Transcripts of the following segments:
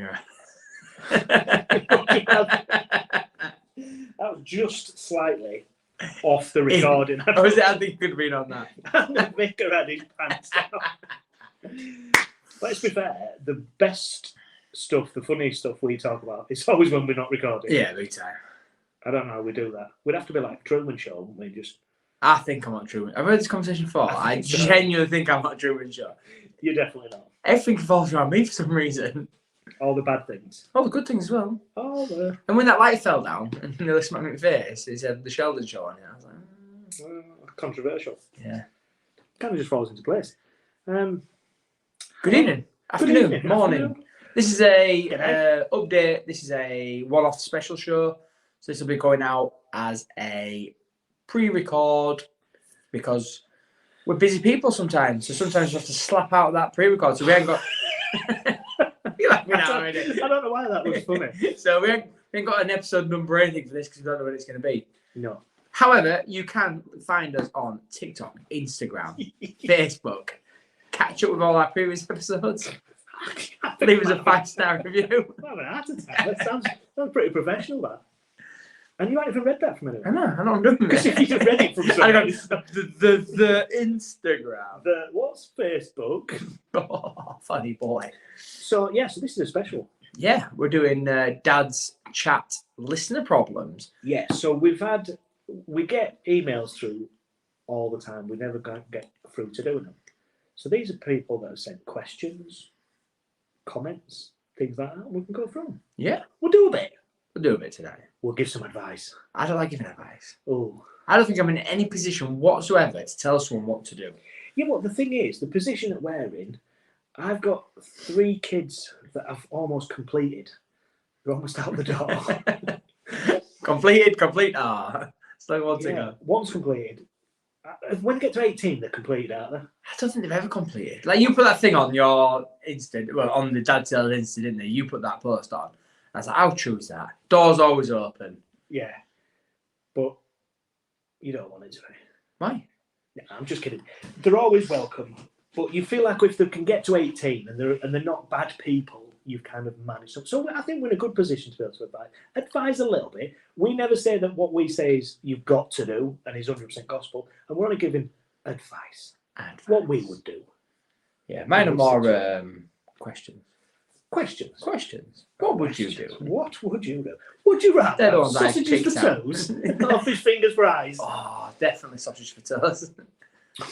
your That was just slightly off the recording. I think it could have been on that. And the vicar had his pants down. Let's be fair, the best stuff, the funniest stuff we talk about, it's always when we're not recording. Yeah, big time. I don't know how we do that. We'd have to be like Truman Show, wouldn't we? Just. I think I'm not Truman. I've heard this conversation before. I so. genuinely think I'm not Truman Show. You're definitely not. Everything revolves around me for some reason. All the bad things. All the good things as well. Oh, the... And when that light fell down and nearly smacked me in the face, it said the Sheldon Show on it. I was like, controversial. Yeah. Kind of just falls into place. Good evening. Afternoon. Morning. Afternoon. This is a update. This is a one-off special show. So this will be going out as a pre-record because we're busy people sometimes. So sometimes you have to slap out that pre-record. So we ain't got... You like me now, I don't know why that was funny. So we ain't got an episode number or anything for this because we don't know when it's going to be. No. However, you can find us on TikTok, Instagram, Facebook. Catch up with all our previous episodes. Leave us a 5-star review. I'm an heart attack. That sounds pretty professional, that. And you haven't even read that from anyone. I know I'm doing it. Because if you'd read it from someone, the Instagram. What's Facebook? Oh, funny boy. So this is a special. Yeah, we're doing Dad's Chat listener problems. Yeah, so we get emails through all the time. We never get through to doing them. So these are people that have sent questions, comments, things like that. We can go through them. Yeah. We'll do a bit. We'll do a bit today. We'll give some advice. I don't like giving advice. Oh. I don't think I'm in any position whatsoever to tell someone what to do. Yeah, well, the thing is, the position that we're in, I've got 3 kids that I've almost completed. They're almost out the door. Complete. It's like one to go. One's completed. When they get to 18, they're completed, aren't they? I don't think they've ever completed. Like, you put that thing on your Insta, well, on the Dad's Tale Insta, didn't they? You put that post on. I was like, how true is that? Door's always open. Yeah. But you don't want it to be. Why? No, I'm just kidding. They're always welcome. But you feel like if they can get to 18 and they're not bad people, you've kind of managed them. So I think we're in a good position to be able to advise a little bit. We never say that what we say is you've got to do and is 100% gospel. And we're only giving advice. What we would do. Yeah, mine are more questions. Questions. What would you do? What would you do? Would you rather have sausages for toes or fish fingers for eyes? Oh, definitely sausage for toes.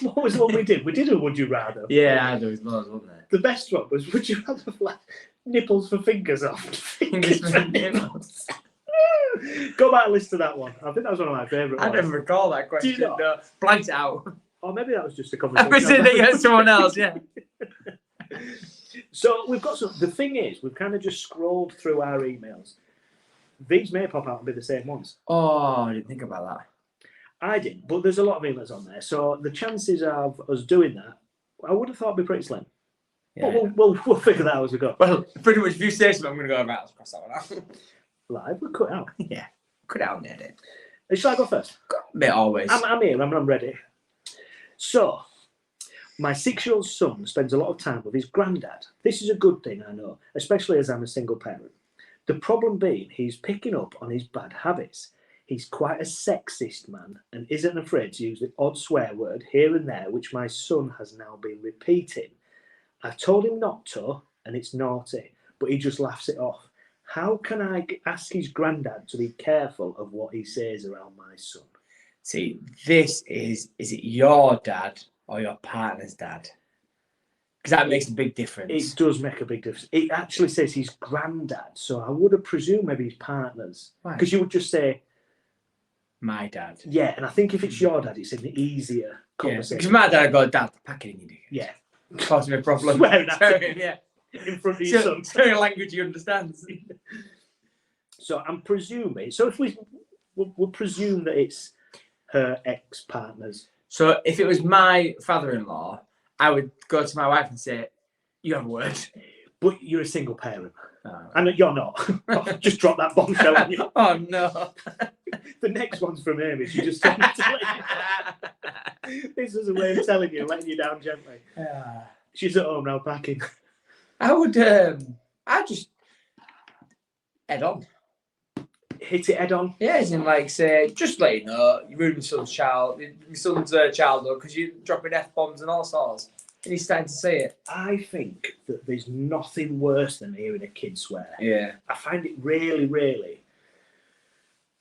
What was the one we did? We did a would you rather. Yeah, there was loads, wasn't there? The best one was would you rather have nipples for fingers off? Fingers for nipples. Go back and listen to that one. I think that was one of my favourite ones. I don't recall that question. Do you not? No, blanked out. Or maybe that was just a conversation. I was thinking someone else, yeah. So we've got some. The thing is, we've kind of just scrolled through our emails. These may pop out and be the same ones. Oh, I didn't think about that. I didn't, but there's a lot of emails on there. So the chances of us doing that, I would have thought would be pretty slim. Yeah. But we'll figure that out as we go. Well, pretty much if you say something, I'm going to go, right, let's cross that one out. Live, we'll cut it out. Yeah, cut it out and edit. Shall I go first? Bit always. I'm here, I'm ready. So, my 6-year-old son spends a lot of time with his granddad. This is a good thing, I know, especially as I'm a single parent. The problem being, he's picking up on his bad habits. He's quite a sexist man and isn't afraid to use the odd swear word here and there, which my son has now been repeating. I've told him not to, and it's naughty, but he just laughs it off. How can I ask his granddad to be careful of what he says around my son? See, this is it your dad or your partner's dad? Because that makes a big difference. It does make a big difference. It actually says his granddad, so I would have presumed maybe his partner's. Because you would just say, my dad. Yeah, and I think if it's your dad, it's an easier conversation. Because my dad got dad, pack it in, you do. Yeah. Causing me a problem. Swearing at him, yeah. In front of your son. It's a language he understands. So I'm presuming, so if we'll presume that it's her ex-partner's. So if it was my father-in-law, I would go to my wife and say, you have a word. But you're a single parent. Oh. And you're not. Just drop that bombshell on you. Oh, no. The next one's from Amy. She just told me to let you. This is a way of telling you, letting you down gently. She's at home now packing. I would, head on. Hit it head on. Yeah, as in like say, just let you know, you ruined my son's childhood because you're dropping F-bombs and all sorts. And he's starting to say it. I think that there's nothing worse than hearing a kid swear. Yeah. I find it really, really.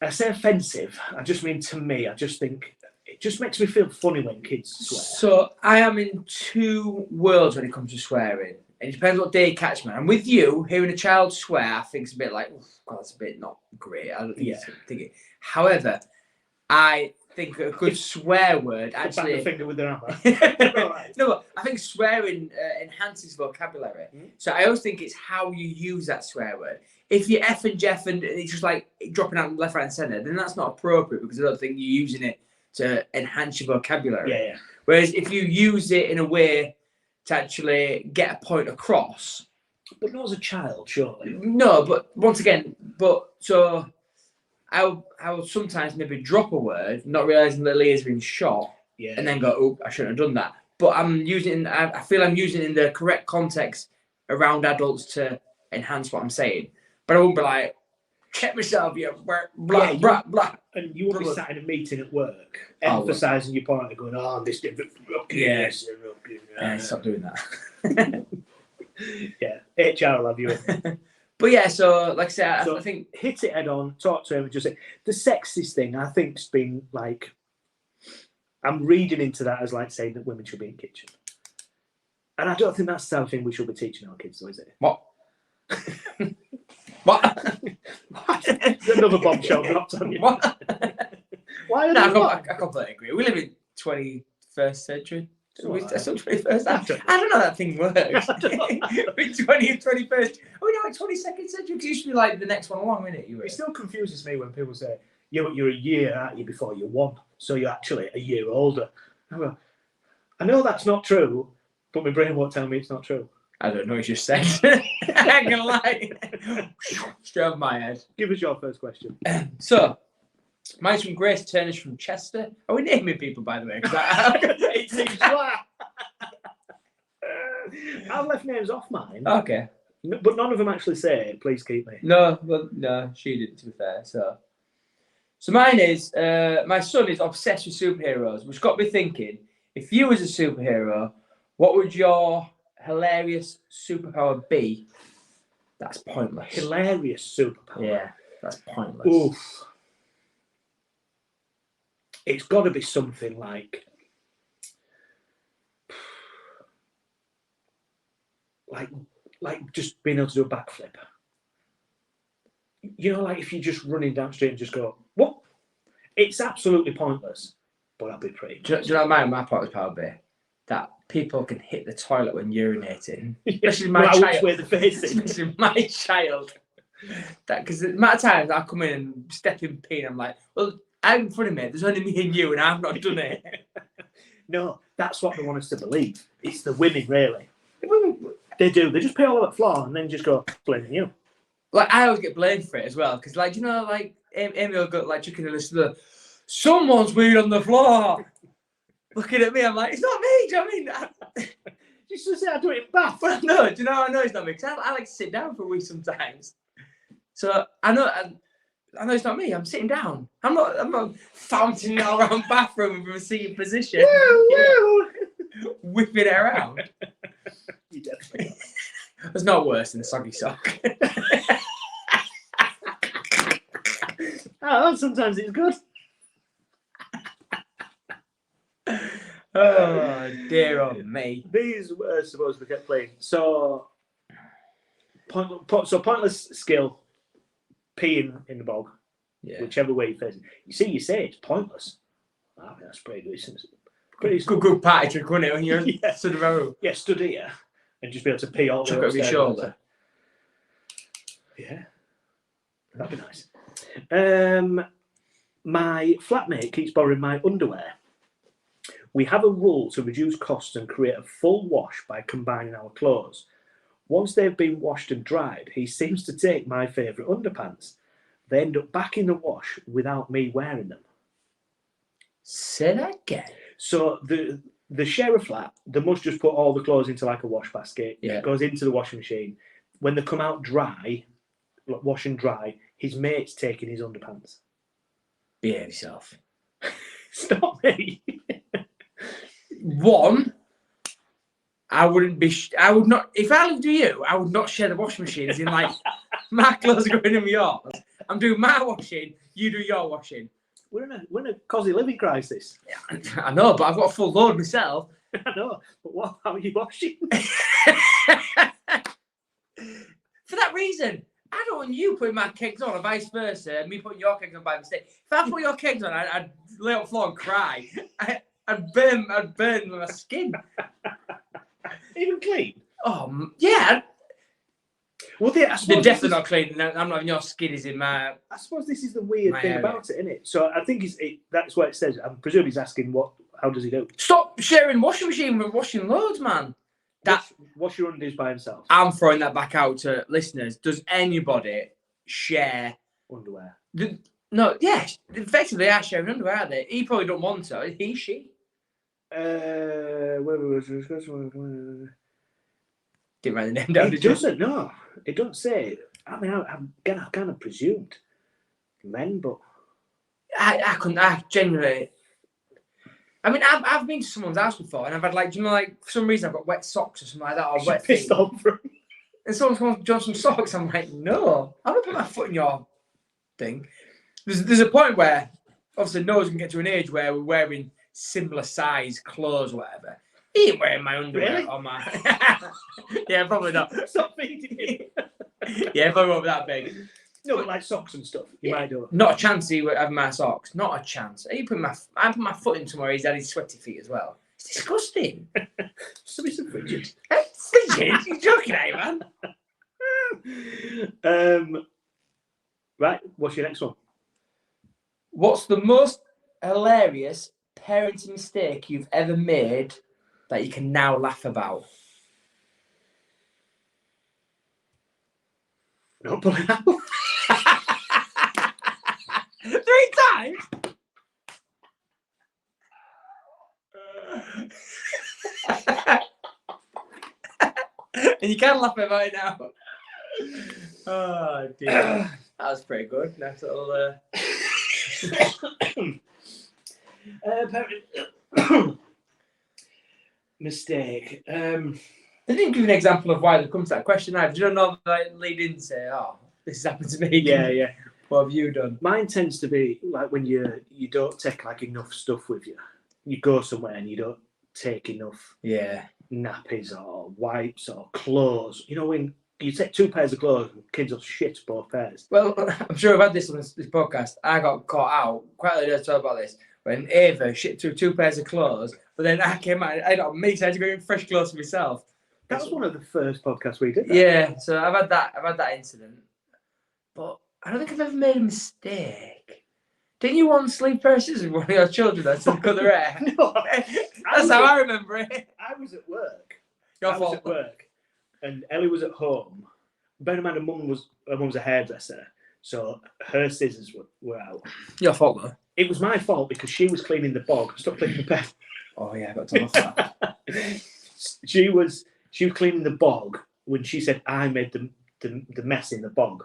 I say offensive. I just mean to me. I just think it just makes me feel funny when kids swear. So I am in two worlds when it comes to swearing. It depends what day you catch me. I'm with you. Hearing a child swear, I think it's a bit like, God, that's a bit not great. I don't think it's. However, I think a good swear word actually. Back the finger with their hammer. No, but I think swearing enhances vocabulary. So I always think it's how you use that swear word. If you're F and Jeff and it's just like dropping out left, right, and centre, then that's not appropriate because I don't think you're using it to enhance your vocabulary. Yeah. Whereas if you use it in a way to actually get a point across. But not as a child, surely. No, but once again, so I would sometimes maybe drop a word, not realising that Leah's been shot, and then go, oh, I shouldn't have done that. But I feel I'm using it in the correct context around adults to enhance what I'm saying. But I won't be like, check myself, you blah, blah. And you won't be sat in a meeting at work, emphasising your point and going, oh, this different. Yeah, stop doing that. Yeah, HR will have you. But yeah, so like I say, I think hit it head on, talk to him, and just say the sexist thing. I think's been like, I'm reading into that as like saying that women should be in the kitchen, and I don't think that's something we should be teaching our kids, though, is it? What? What? Another bombshell dropped on you. What? Why? I completely agree. We live in 21st century. We're still 21st. I don't know how that thing works. We're 20th, 21st. Oh, no, like 22nd century. Because it used to be like the next one along, isn't it? It still confuses me when people say, you're a year, aren't you, before you're one. So you're actually a year older. I know that's not true, but my brain won't tell me it's not true. I don't know what you just said. I ain't gonna lie. Straight over my head. Give us your first question. So, mine's from Grace Turnish from Chester. Are we naming people, by the way? It seems like. I've left names off mine. Okay. But none of them actually say, please keep me. No, she didn't, to be fair. So mine is, my son is obsessed with superheroes, which got me thinking, if you was a superhero, what would your hilarious superpower be? That's pointless. Hilarious superpower? Yeah, that's pointless. Oof. It's got to be something like just being able to do a backflip. You know, like if you're just running down the street and just go, what? It's absolutely pointless, but I'll be pretty. Do you know what my power would be? That people can hit the toilet when urinating. Especially my child. Where the face is. Especially my child. Because the amount of times I come in and step in pee and I'm like, well, out in front of me, there's only me and you and I've not done it. No, that's what they want us to believe. It's the women, really. They do. They just pay all over the floor and then just go, blaming you. Like, I always get blamed for it as well. Because, like, you know, like, Amy will go, like, chicken and listen to someone's weed on the floor. Looking at me, I'm like, it's not me. Do you know what I mean? You should say I do it in bath. But no, do you know how I know it's not me? Because I like to sit down for a week sometimes. So I know it's not me. I'm sitting down. I'm not fountaining all around bathroom from a seated position. Whipping it around. You definitely. It's not worse than a soggy sock. Oh, sometimes it's good. Oh dear, oh me. These were supposed to be kept playing. So pointless skill, peeing in the bog. Yeah. Whichever way you face it. You say it's pointless. I mean, that's pretty good. It's pretty good party trick, wasn't it? When you're stood around. Yeah, stood here and just be able to pee all over your shoulder. Yeah, that'd be nice. My flatmate keeps borrowing my underwear. We have a rule to reduce costs and create a full wash by combining our clothes. Once they've been washed and dried, he seems to take my favourite underpants. They end up back in the wash without me wearing them. Say that again. So the share a flat, they must just put all the clothes into like a wash basket. Yeah. It goes into the washing machine. When they come out dry, like, wash and dry, his mate's taking his underpants. Behave yourself. Stop me. One, I would not, if I lived with you, I would not share the washing machine, as in like, my clothes are going in yours. I'm doing my washing, you do your washing. We're in a cosy living crisis. I know, but I've got a full load myself. I know, but what about you washing? For that reason, I don't want you putting my kegs on, or vice versa, and me putting your kegs on by mistake. If I put your kegs on, I'd lay on the floor and cry. I'd burn my skin. Even clean? Oh, yeah. Well, they're definitely not clean. I'm not. Your skin is in my. I suppose this is the weird thing about it, isn't it? So I think that's what it says. I presume he's asking how does he do? Stop sharing washing machine with washing loads, man. Wash your undies by himself. I'm throwing that back out to listeners. Does anybody share underwear? No, yeah. Effectively, they are sharing underwear, aren't they? He probably don't want to. He, she. Didn't write the name down. It doesn't. No, it don't say. I mean, I kind of presumed men, but I couldn't. I genuinely. I mean, I've been to someone's house before, and I've had like, for some reason I've got wet socks or something like that, or wet feet. And someone's going to join some socks. I'm like, no, I'm not putting my foot in your thing. There's a point where obviously Noah's gonna get to an age where we're wearing similar size clothes or whatever. He ain't wearing my underwear or my. Yeah, probably not. Stop feeding him. Yeah, probably won't be that big. No, but like socks and stuff, you might do it. Not a chance he would have my socks. Not a chance. I put my foot in somewhere he's had his sweaty feet as well. It's disgusting. Somebody's frigid. Frigid? You're joking, eh, man? Right, what's your next one? What's the most hilarious parenting mistake you've ever made that you can now laugh about? Not pulling out. 3 times? And you can laugh about it now. Oh, dear. That was pretty good. Nice little... mistake. They didn't give an example of why they come to that question. Did you not lead in and say, "Oh, this has happened to me"? Yeah. What have you done? Mine tends to be like when you don't take like enough stuff with you. You go somewhere and you don't take enough. Yeah. Nappies or wipes or clothes. You know, when you take 2 pairs of clothes, and kids will shit both pairs. Well, I'm sure I've had this on this podcast. I got caught out quite early to talk about this when Ava shit through 2 pairs of clothes, but then I came out. I got me, so I had to go in fresh clothes for myself. That was one of the first podcasts we did. Yeah, so I've had that incident, but I don't think I've ever made a mistake. Didn't you once leave pair of scissors with one of your children to cut their hair? No, that's how I remember it. I was at work. I was at work, and Ellie was at home. Bear in mind, her mum was a hairdresser, so her scissors were out. Your fault, though. It was my fault because she was cleaning the bog. Stop cleaning the pen. Oh yeah, I got to off that. She was cleaning the bog when she said I made the mess in the bog.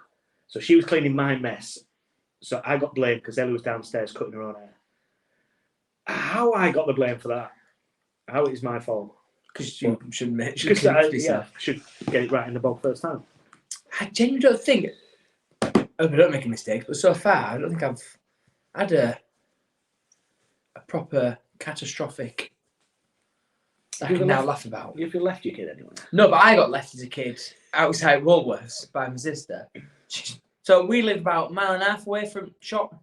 So she was cleaning my mess. So I got blamed because Ellie was downstairs cutting her own hair. How I got the blame for that? How it is my fault? Because you shouldn't make. I should get it right in the bog first time. I genuinely don't think. I don't make a mistake, but so far I don't think I've had a proper catastrophic. I can now laugh about. Have you left your kid anywhere? No, but I got left as a kid outside Woolworths by my sister. So we lived about 1.5 miles away from shop.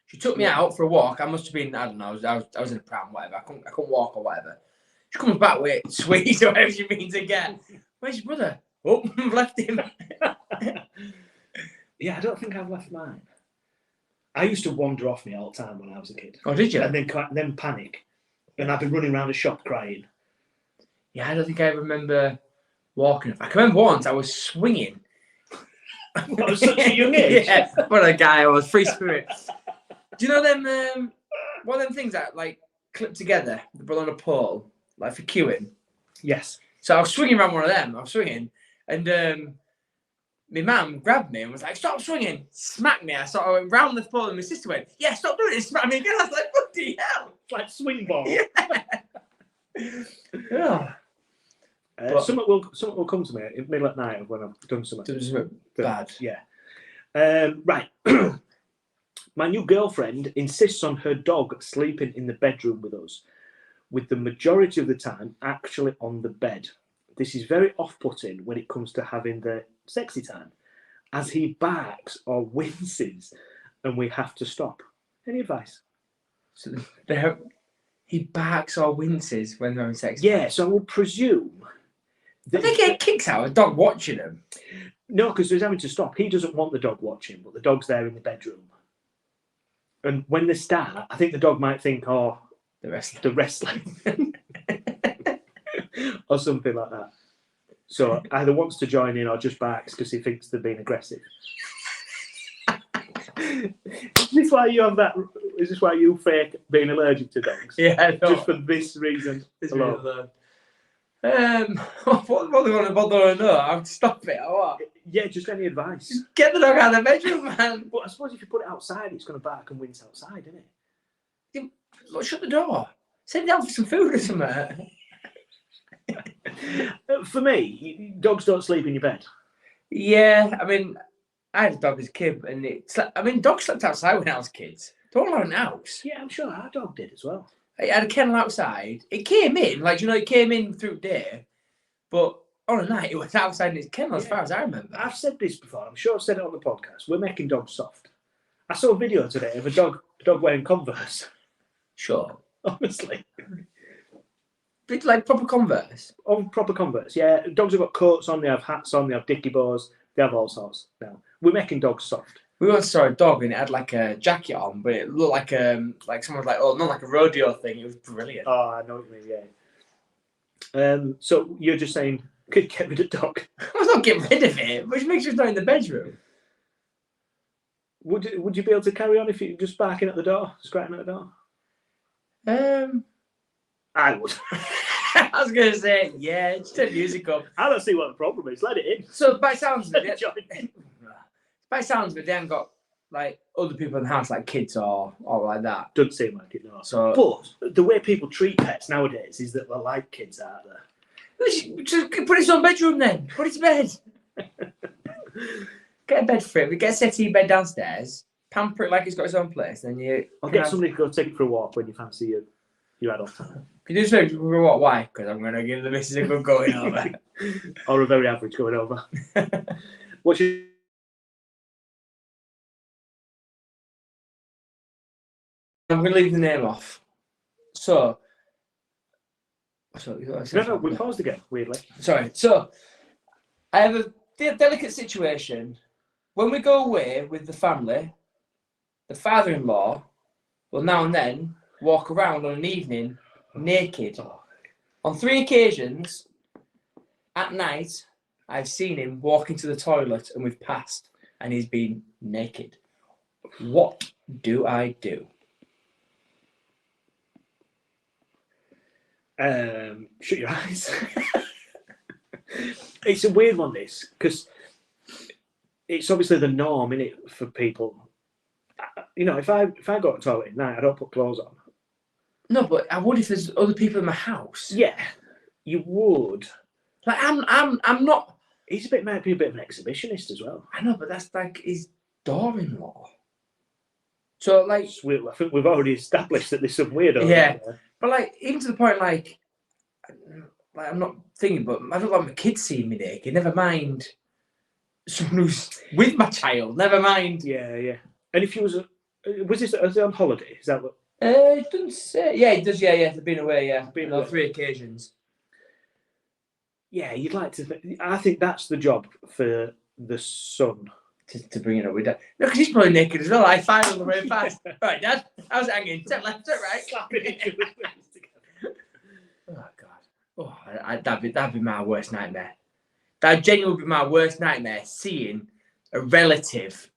She took me out for a walk. I must have been, I don't know, I was in a pram, whatever. I couldn't walk or whatever. She comes back with sweets or whatever she means to get. Where's your brother? Oh, I've left him. Yeah, I don't think I've left mine. I used to wander off me all the time when I was a kid. Oh, did you? And then panic. And I'd be running around the shop crying. Yeah, I don't think I remember walking. I can remember once I was swinging. I was such a young age. Yeah, what a guy I was, free spirit. Do you know them, one of them things that like clip together, but on a pole, like for queuing? Yes. So I was swinging around one of them. I was swinging, and my mum grabbed me and was like, "Stop swinging!" Smacked me. I sort of went round the floor, and my sister went, "Yeah, stop doing it!" Smacked me again. I was like, "Bloody hell!" It's like swing ball. Yeah. Something will come to me in the middle at night when I've done something Bad. Yeah. Right. My new girlfriend insists on her dog sleeping in the bedroom with us, with the majority of the time actually on the bed. This is very off-putting when it comes to having the sexy time, as he barks or winces and we have to stop. Any advice? So he barks or winces when they're having sex. Yeah, so I would presume... But they get kicks out of a dog watching them. No, because he's having to stop. He doesn't want the dog watching, but the dog's there in the bedroom. And when they start, I think the dog might think, "Oh, the wrestling," or something like that. So either wants to join in or just barks because he thinks they're being aggressive. Is this why you have that? Is this why you fake being allergic to dogs? Yeah, no. Just for this reason alone. What they want to bother to know? I have to stop it or what? Yeah, just any advice. Just get the dog out of the bedroom, man. But I suppose if you put it outside, it's going to bark and wince outside, isn't it? Look, shut the door. Sit down for some food or something. For me, dogs don't sleep in your bed. Yeah, I mean, I had a dog as a kid, and dogs slept outside when I was kids. They're all around the house. Yeah, I'm sure our dog did as well. I had a kennel outside. It came in, it came in through the day, but on a night it was outside in its kennel, as far as I remember. I've said this before. I'm sure I've said it on the podcast. We're making dogs soft. I saw a video today of a dog wearing Converse. Sure. Honestly. Bit like proper Converse. Oh, proper Converse. Yeah, dogs have got coats on. They have hats on. They have dicky bows. They have all sorts. Now we're making dogs soft. We once saw a dog and it had like a jacket on, but it looked like someone was like, "Oh, not like a rodeo thing." It was brilliant. Oh, I know what you mean. Yeah. So you're just saying, could get rid of dog? I was not getting rid of it, which makes us not in the bedroom. Would you be able to carry on if you just barking at the door, scratching at the door? I would. I was gonna say, yeah, just turn the music up. I don't see what the problem is. Let it in. So by sounds of it, they haven't got like other people in the house, like kids or like that. Doesn't seem like it, no. So, but the way people treat pets nowadays is that they're like kids, aren't they? Just put it in his own bedroom then. Put it to bed. Get a bed for it. We get a settee bed downstairs. Pamper it like it's got its own place. Then I'll get somebody to go take it for a walk when you fancy your adult. Can you just for what? Why? Because I'm going to give the missus a good going over. Or a very average going over. What's your... I'm going to leave the name off. So No, we paused again, weirdly. Sorry. So, I have a delicate situation. When we go away with the family, the father-in-law will now and then walk around on an evening naked. On 3 occasions, at night, I've seen him walk into the toilet and we've passed, and he's been naked. What do I do? Shut your eyes. It's a weird one, this, because it's obviously the norm, isn't it, for people. You know, if I go to the toilet at night, I don't put clothes on. No, but I would if there's other people in my house. Yeah, you would. Like I'm not. He's might be a bit of an exhibitionist as well. I know, but that's like his daughter-in-law. So like, I think we've already established that there's some weirdo. Yeah, but like even to the point like I'm not thinking, but I don't like my kids seeing me naked. Never mind someone who's with my child. Never mind. Yeah. And if you was it on holiday? Is that what? It doesn't say. Yeah, it does. Yeah. They've been away. Yeah, been on away. 3 occasions. Yeah, you'd like to. I think that's the job for the son. To bring it up with Dad. No, because he's probably naked as well. I find on the way past. Right, Dad, how's it hanging? Turn left, turn right. Slapping each other's legs together. Oh God. Oh, that'd be my worst nightmare. That genuinely would be my worst nightmare. Seeing a relative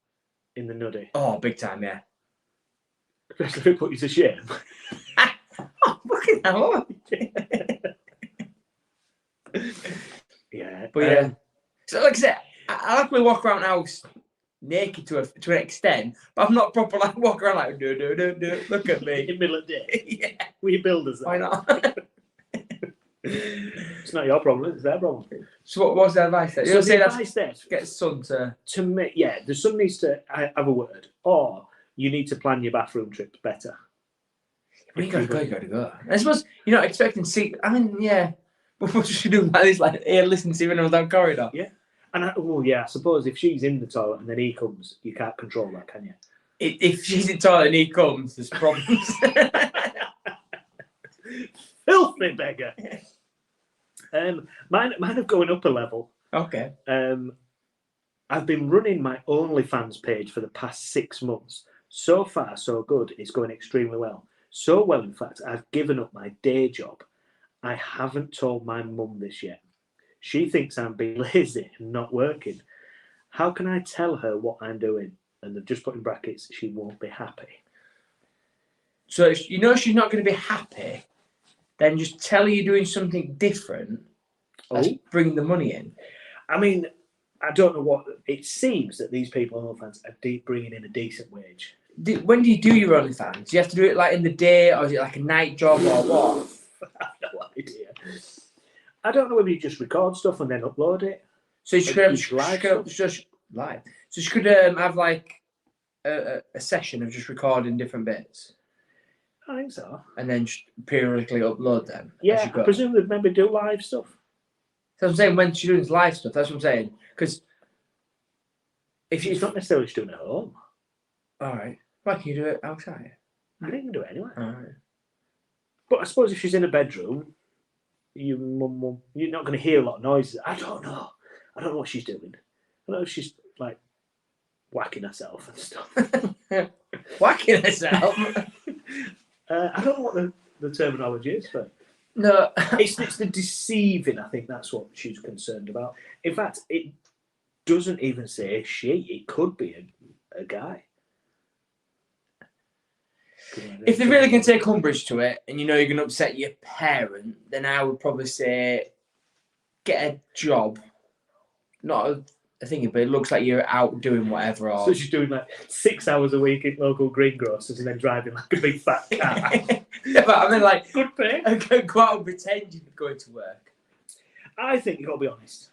in the nuddy. Oh, big time, yeah. Especially if it put you to shame. Oh, fucking hell. Yeah. But yeah. So like I said, I happily walk around the house naked to an extent, but I'm not proper like walk around like do look at me In the middle of the day. yeah, We builders. why not? It's not your problem, it's their problem. So what's the advice there? So the advice there get his son to make, yeah, the son needs to have a word, or you need to plan your bathroom trips better. you gotta go. I suppose you're not expecting to see. I mean, yeah. But what should you do like this? Like, here, listen to him down the corridor. Yeah. And I suppose if she's in the toilet and then he comes, you can't control that, can you? If she's in the toilet and he comes, there's problems. Filthy beggar. Mine are going up a level. Okay. I've been running my OnlyFans page for the past 6 months. So far, so good. It's going extremely well. So well, in fact, I've given up my day job. I haven't told my mum this yet. She thinks I'm being lazy and not working. How can I tell her what I'm doing? And they've just put in brackets, she won't be happy. So if you know she's not going to be happy, then just tell her you're doing something different. Let's bring the money in. I mean, I don't know what... It seems that these people on OnlyFans are bringing in a decent wage. When do you do your OnlyFans? Do you have to do it like in the day, or is it like a night job, or what? I have no idea. I don't know whether you just record stuff and then upload it. So she could just live. So she could have like a session of just recording different bits. I think so. And then just periodically upload them. Yeah, I presume they'd maybe do live stuff. That's what I'm saying. When she's doing live stuff, that's what I'm saying. Because if It's not necessarily she's doing it at home. All right. Why can you do it outside? I think you can do it anyway. All right. But I suppose if she's in a bedroom, you're not going to hear a lot of noises. I don't know. I don't know what she's doing. I don't know if she's like whacking herself and stuff. Whacking herself? I don't know what the terminology is for. No. It's the deceiving. I think that's what she's concerned about. In fact, it doesn't even say she. It could be a guy. If they're really going to take umbrage to it, and you know you're going to upset your parent, then I would probably say get a job. Not a thingy, but it looks like you're out doing whatever. Or... So she's doing like 6 hours a week in local greengrocers and then driving like a big fat car. Yeah, but I mean, like, good pay. Go out and pretend you're going to work. I think you've got to be honest.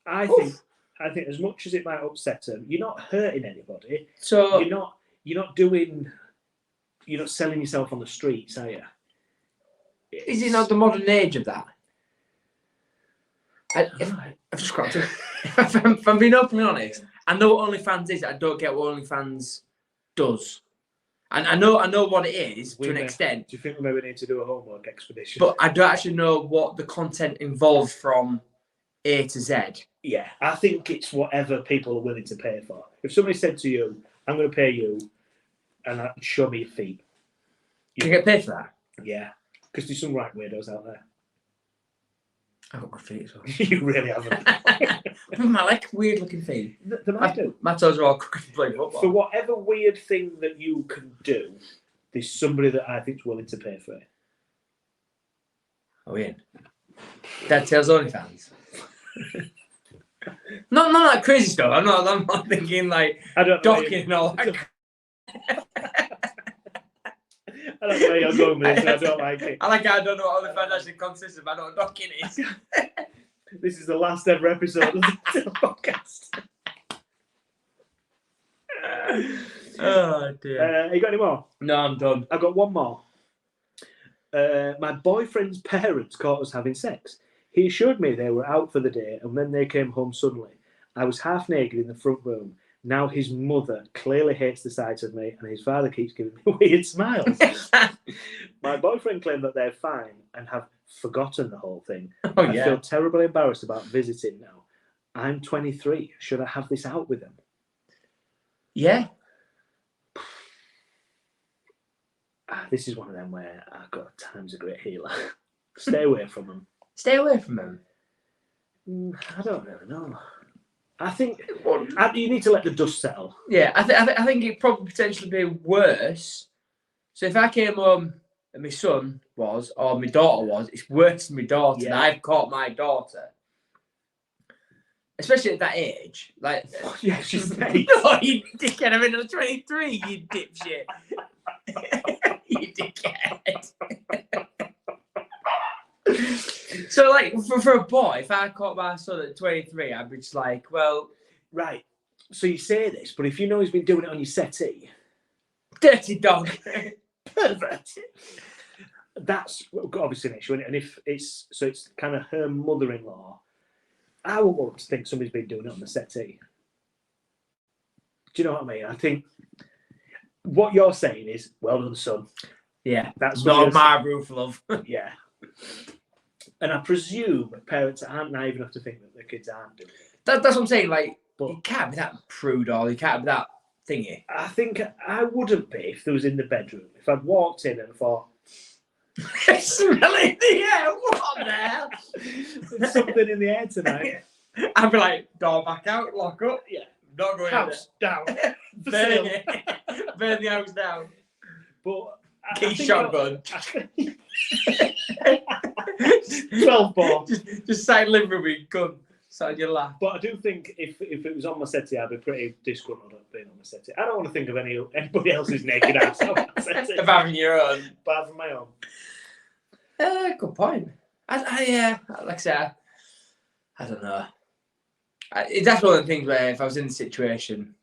I think as much as it might upset them, you're not hurting anybody. So you're not doing. You're not selling yourself on the streets, are you? Is it not the modern age of that? I've just got to. If I'm being openly honest, I know what OnlyFans is. I don't get what OnlyFans does, and I know what it is to an extent. Do you think we maybe need to do a homework expedition? But I don't actually know what the content involves from A to Z. Yeah, I think it's whatever people are willing to pay for. If somebody said to you, "I'm going to pay you," and show me your feet. Can you get paid for that? Yeah, because there's some right weirdos out there. I've got good feet as well. You really haven't. I like weird looking feet. They might do. My toes are all crooked playing football. For whatever weird thing that you can do, there's somebody that I think is willing to pay for it. Oh, Ian. Dad Tails OnlyFans. Not that crazy stuff. I'm not thinking like docking and all that. I don't know where you're going with this. I don't like it. I don't know what OnlyFans actually consists of. I know what docking is. This is the last ever episode of the podcast. Oh dear. You got any more? No, I'm done. I've got one more. My boyfriend's parents caught us having sex. He assured me they were out for the day, and when they came home suddenly, I was half naked in the front room. Now his mother clearly hates the sight of me, and his father keeps giving me weird smiles. My boyfriend claimed that they're fine and have forgotten the whole thing. Oh, yeah. I feel terribly embarrassed about visiting now. I'm 23. Should I have this out with them? Yeah. This is one of them where I've got time's a great healer. Stay away from them. Stay away from them. I don't really know. I think you need to let the dust settle. Yeah, I think it probably potentially be worse. So if I came home and my son was, or my daughter was, it's worse than my daughter. Yeah. I've caught my daughter. especially at that age. Like, Yeah, she's 8. no, you dickhead, I'm in 23, you dipshit. You dickhead. So, like, for a boy, if I caught my son at 23, I'd be just like, well... Right. So you say this, but if you know he's been doing it on your settee... Dirty dog. Pervert. That's obviously an issue, isn't it? And if it's kind of her mother-in-law, I would want to think somebody's been doing it on the settee. Do you know what I mean? I think what you're saying is, well done, son. Yeah, That's not my roof, love. Yeah. And I presume parents aren't naive enough to think that their kids aren't doing it. That's what I'm saying. Like, But you can't be that prude or you can't be that thingy. I think I wouldn't be if there was in the bedroom. If I'd walked in and thought, smelling the air, what the hell? there's something in the air tonight. I'd be like, door back out, lock up. Yeah. Not going House down. Burn it. Burn the house down. But Get your shotgun. 12 ball. Just side living room with gun. Side your lap. But I do think if it was on my settee, I'd be pretty disgruntled at being on my settee. I don't want to think of anybody else's naked ass on my settee. Of having your own. Apart from my own. Good point. I like I said, I don't know. That's one of the things where if I was in the situation,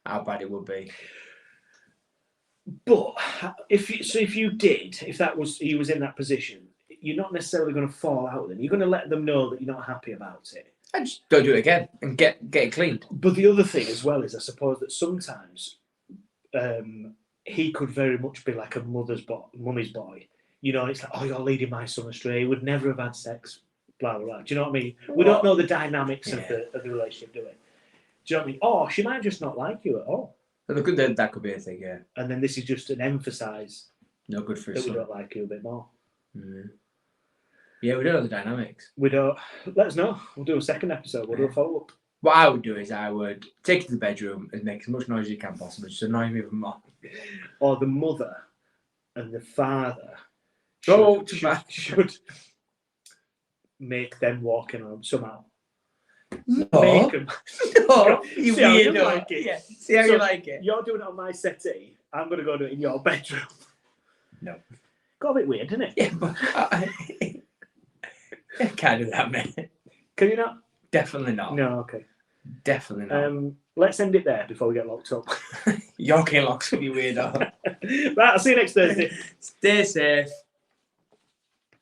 how bad it would be. But if he was in that position, you're not necessarily going to fall out with them. You're going to let them know that you're not happy about it. I just don't do it again and get it cleaned. But the other thing as well is, I suppose that sometimes he could very much be like a mummy's boy. You know, it's like, oh, you're leading my son astray. He would never have had sex, blah, blah, blah. Do you know what I mean? We don't know the dynamics of the relationship, do we? Do you know what I mean? Or she might just not like you at all. That could be a thing, yeah. And then this is just an emphasise No good for that his we son. don't like you a bit more. Mm. Yeah, we don't know the dynamics. We don't. Let us know. We'll do a second episode. We'll do a follow-up. What I would do is I would take it to the bedroom and make as much noise as you can possible, just annoy me even more. Or the mother and the father should make them walk in on them somehow. No. Make them. No, you See how you weirdo. like it. Yeah. See how you like it. You're doing it on my settee. I'm going to go do it in your bedroom. No. Got a bit weird, didn't it? Yeah, but I can't do that, mate. Can you not? Definitely not. No, okay. Definitely not. Let's end it there before we get locked up. Your locks will be weirdo. Right, I'll see you next Thursday. Stay safe.